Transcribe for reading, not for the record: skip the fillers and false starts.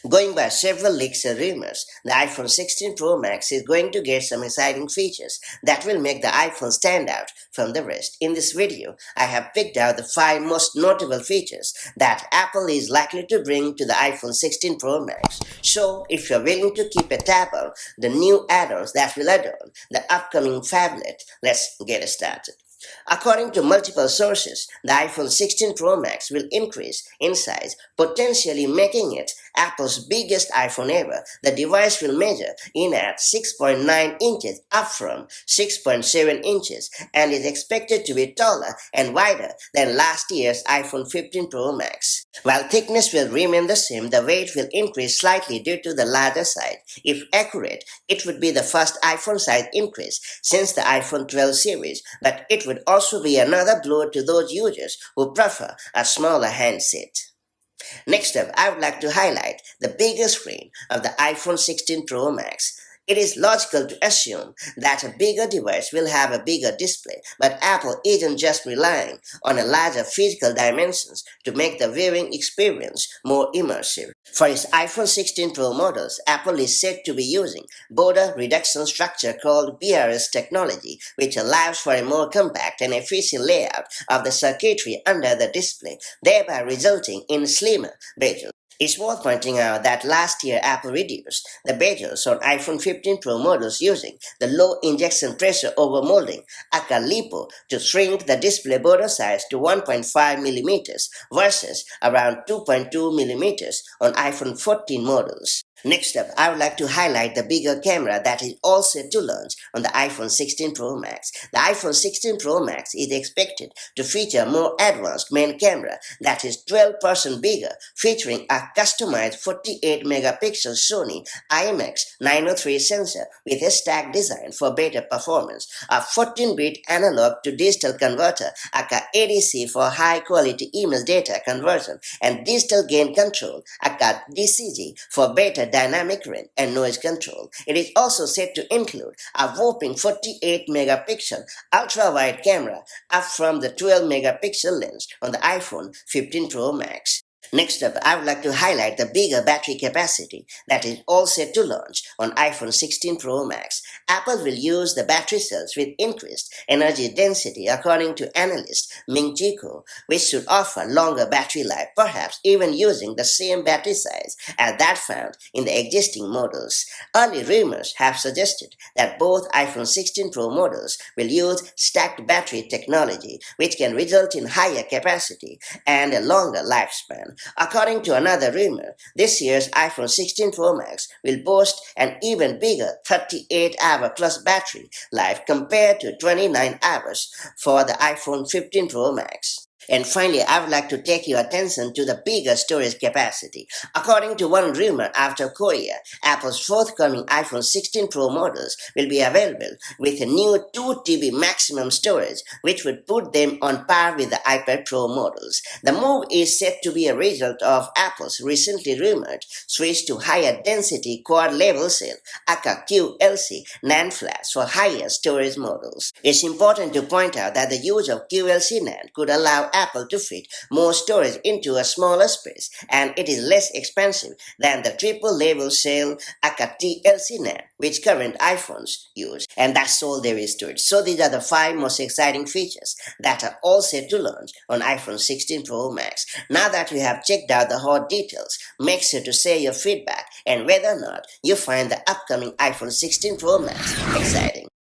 Going by several leaks and rumors, the iPhone 16 Pro Max is going to get some exciting features that will make the iPhone stand out from the rest. In this video, I have picked out the 5 most notable features that Apple is likely to bring to the iPhone 16 Pro Max. So, if you're willing to keep a tab on the new add-ons that will adorn the upcoming phablet, let's get started. According to multiple sources, the iPhone 16 Pro Max will increase in size, potentially making it Apple's biggest iPhone ever. The device will measure in at 6.9 inches, up from 6.7 inches, and is expected to be taller and wider than last year's iPhone 15 Pro Max. While thickness will remain the same, the weight will increase slightly due to the larger size. If accurate, it would be the first iPhone size increase since the iPhone 12 series, but it would also be another blow to those users who prefer a smaller handset. Next up, I would like to highlight the bigger screen of the iPhone 16 Pro Max. It is logical to assume that a bigger device will have a bigger display, but Apple isn't just relying on a larger physical dimensions to make the viewing experience more immersive. For its iPhone 16 Pro models, Apple is said to be using border reduction structure called BRS technology, which allows for a more compact and efficient layout of the circuitry under the display, thereby resulting in slimmer bezels. It's worth pointing out that last year Apple reduced the bezels on iPhone 15 Pro models using the low injection pressure overmolding aka LiPo to shrink the display border size to 1.5 millimeters versus around 2.2 millimeters on iPhone 14 models. Next up, I would like to highlight the bigger camera that is all set to launch on the iPhone 16 Pro Max. The iPhone 16 Pro Max is expected to feature a more advanced main camera that is 12% bigger, featuring a customized 48 megapixel Sony IMX 903 sensor with a stacked design for better performance, a 14-bit analog to digital converter aka ADC for high quality image data conversion, and digital gain control aka DCG for better dynamic range and noise control. It is also said to include a whopping 48 megapixel ultra-wide camera, up from the 12 megapixel lens on the iPhone 15 Pro Max. Next up, I would like to highlight the bigger battery capacity that is all set to launch on iPhone 16 Pro Max. Apple will use the battery cells with increased energy density according to analyst Ming Chi Kuo, which should offer longer battery life, perhaps even using the same battery size as that found in the existing models. Early rumors have suggested that both iPhone 16 Pro models will use stacked battery technology, which can result in higher capacity and a longer lifespan. According to another rumor, this year's iPhone 16 Pro Max will boast an even bigger 38-hour plus battery life compared to 29 hours for the iPhone 15 Pro Max. And finally, I would like to take your attention to the bigger storage capacity. According to one rumor out of Korea, Apple's forthcoming iPhone 16 Pro models will be available with a new 2 TB maximum storage, which would put them on par with the iPad Pro models. The move is said to be a result of Apple's recently rumored switch to higher density quad level cell, aka QLC, NAND flash for higher storage models. It's important to point out that the use of QLC NAND could allow Apple to fit more storage into a smaller space, and it is less expensive than the triple level cell aka TLC NAND which current iPhones use. And that's all there is to it. So these are the 5 most exciting features that are all set to launch on iPhone 16 Pro Max. Now that you have checked out the hot details, make sure to share your feedback and whether or not you find the upcoming iPhone 16 Pro Max exciting.